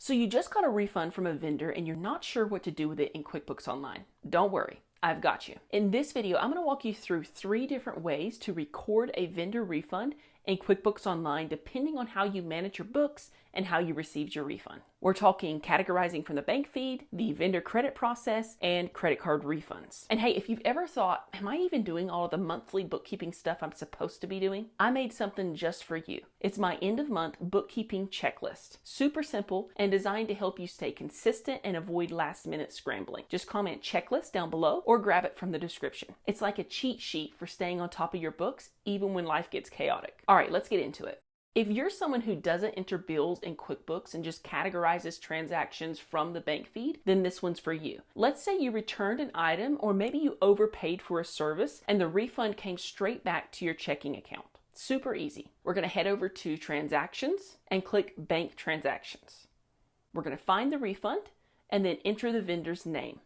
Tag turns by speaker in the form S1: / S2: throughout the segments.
S1: So you just got a refund from a vendor and you're not sure what to do with it in QuickBooks Online. Don't worry, I've got you. In this video, I'm going to walk you through 3 different ways to record a vendor refund in QuickBooks Online depending on how you manage your books and how you received your refund. We're talking categorizing from the bank feed, the vendor credit process, and credit card refunds. And hey, if you've ever thought, am I even doing all of the monthly bookkeeping stuff I'm supposed to be doing? I made something just for you. It's my end of month bookkeeping checklist. Super simple and designed to help you stay consistent and avoid last minute scrambling. Just comment checklist down below or grab it from the description. It's like a cheat sheet for staying on top of your books even when life gets chaotic. All right, let's get into it. If you're someone who doesn't enter bills in QuickBooks and just categorizes transactions from the bank feed, then this one's for you. Let's say you returned an item or maybe you overpaid for a service and the refund came straight back to your checking account. Super easy. We're going to head over to Transactions and click Bank Transactions. We're going to find the refund and then enter the vendor's name.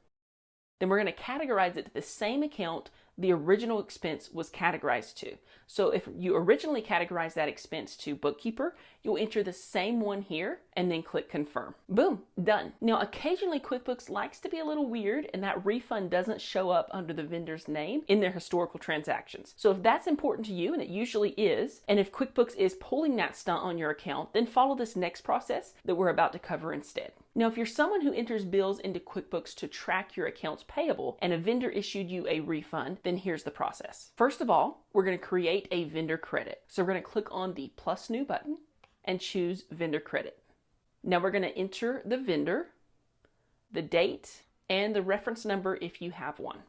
S1: Then we're going to categorize it to the same account the original expense was categorized to. So if you originally categorized that expense to bookkeeper, you'll enter the same one here and then click confirm. Boom, done. Now, occasionally QuickBooks likes to be a little weird and that refund doesn't show up under the vendor's name in their historical transactions. So if that's important to you, and it usually is, and if QuickBooks is pulling that stunt on your account, then follow this next process that we're about to cover instead. Now, if you're someone who enters bills into QuickBooks to track your accounts payable and a vendor issued you a refund, then here's the process. First of all, we're going to create a vendor credit. So we're going to click on the plus new button and choose vendor credit. Now we're going to enter the vendor, the date, and the reference number if you have one.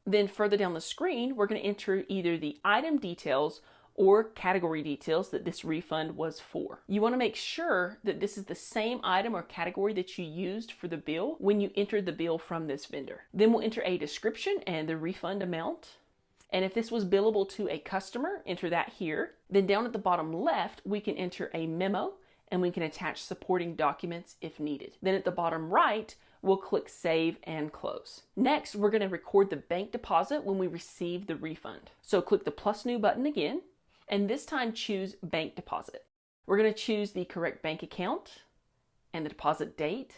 S1: Then further down the screen, we're going to enter either the item details or category details that this refund was for. You want to make sure that this is the same item or category that you used for the bill when you entered the bill from this vendor. Then we'll enter a description and the refund amount. And if this was billable to a customer, enter that here. Then down at the bottom left, we can enter a memo and we can attach supporting documents if needed. Then at the bottom right, we'll click Save and Close. Next, we're going to record the bank deposit when we receive the refund. So click the plus new button again, and this time choose Bank Deposit. We're going to choose the correct bank account and the deposit date.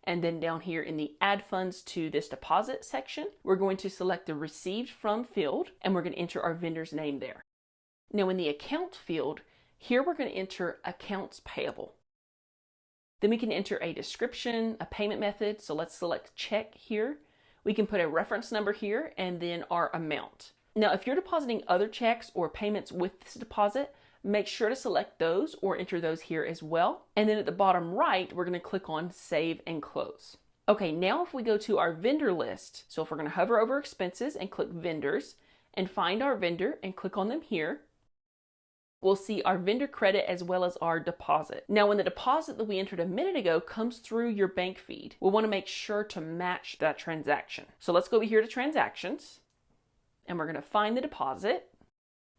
S1: And then down here in the Add Funds to this deposit section, we're going to select the Received From field and we're going to enter our vendor's name there. Now in the Account field, here we're going to enter Accounts Payable. Then we can enter a description, a payment method. So let's select check here. We can put a reference number here and then our amount. Now, if you're depositing other checks or payments with this deposit, make sure to select those or enter those here as well. And then at the bottom right, we're going to click on Save and Close. Okay, now if we go to our vendor list, so if we're going to hover over expenses and click vendors and find our vendor and click on them here, we'll see our vendor credit as well as our deposit. Now, when the deposit that we entered a minute ago comes through your bank feed, we'll want to make sure to match that transaction. So let's go over here to Transactions and we're going to find the deposit.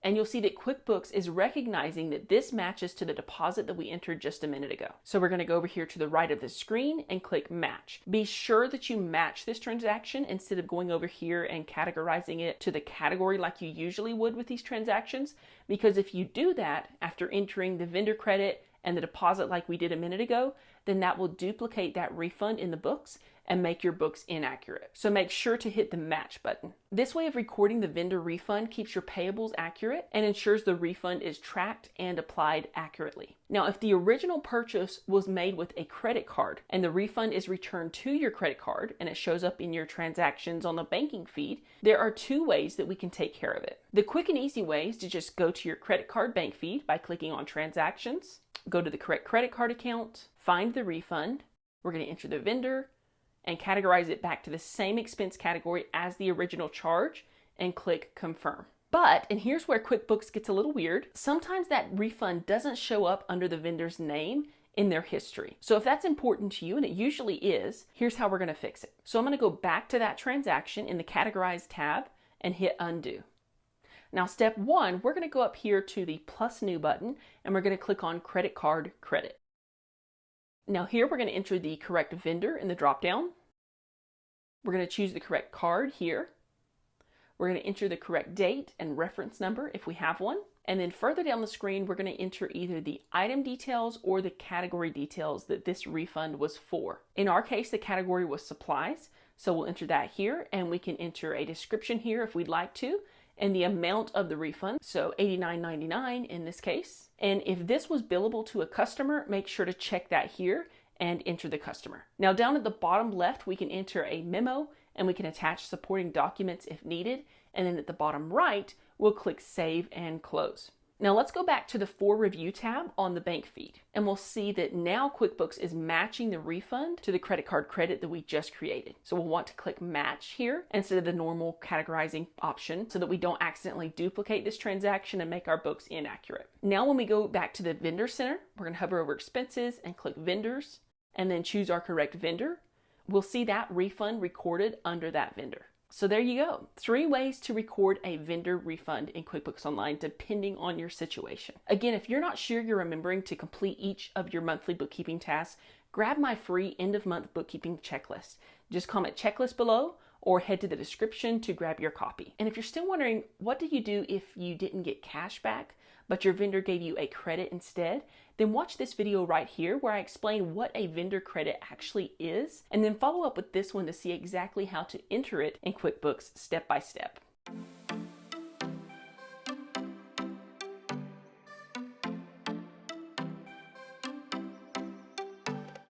S1: And you'll see that QuickBooks is recognizing that this matches to the deposit that we entered just a minute ago. So we're going to go over here to the right of the screen and click Match. Be sure that you match this transaction instead of going over here and categorizing it to the category like you usually would with these transactions. Because if you do that after entering the vendor credit and the deposit like we did a minute ago, then that will duplicate that refund in the books and make your books inaccurate. So make sure to hit the match button. This way of recording the vendor refund keeps your payables accurate and ensures the refund is tracked and applied accurately. Now, if the original purchase was made with a credit card and the refund is returned to your credit card and it shows up in your transactions on the banking feed, there are 2 ways that we can take care of it. The quick and easy way is to just go to your credit card bank feed by clicking on Transactions, go to the correct credit card account, find the refund. We're going to enter the vendor and categorize it back to the same expense category as the original charge and click Confirm. But, and here's where QuickBooks gets a little weird, sometimes that refund doesn't show up under the vendor's name in their history. So if that's important to you, and it usually is, here's how we're going to fix it. So I'm going to go back to that transaction in the Categorize tab and hit Undo. Now, step 1, we're going to go up here to the plus new button and we're going to click on Credit Card Credit. Now here we're going to enter the correct vendor in the dropdown. We're going to choose the correct card here. We're going to enter the correct date and reference number if we have one. And then further down the screen, we're going to enter either the item details or the category details that this refund was for. In our case, the category was supplies. So we'll enter that here, and we can enter a description here if we'd like to, and the amount of the refund, so $89.99 in this case. And if this was billable to a customer, make sure to check that here and enter the customer. Now down at the bottom left, we can enter a memo and we can attach supporting documents if needed. And then at the bottom right, we'll click Save and Close. Now let's go back to the For Review tab on the bank feed, and we'll see that now QuickBooks is matching the refund to the credit card credit that we just created. So we'll want to click Match here instead of the normal categorizing option so that we don't accidentally duplicate this transaction and make our books inaccurate. Now when we go back to the Vendor Center, we're going to hover over Expenses and click Vendors and then choose our correct vendor. We'll see that refund recorded under that vendor. So there you go. 3 ways to record a vendor refund in QuickBooks Online depending on your situation. Again, if you're not sure you're remembering to complete each of your monthly bookkeeping tasks, grab my free end of month bookkeeping checklist. Just comment checklist below or head to the description to grab your copy. And if you're still wondering, what do you do if you didn't get cash back, but your vendor gave you a credit instead? Then watch this video right here where I explain what a vendor credit actually is, and then follow up with this one to see exactly how to enter it in QuickBooks step by step.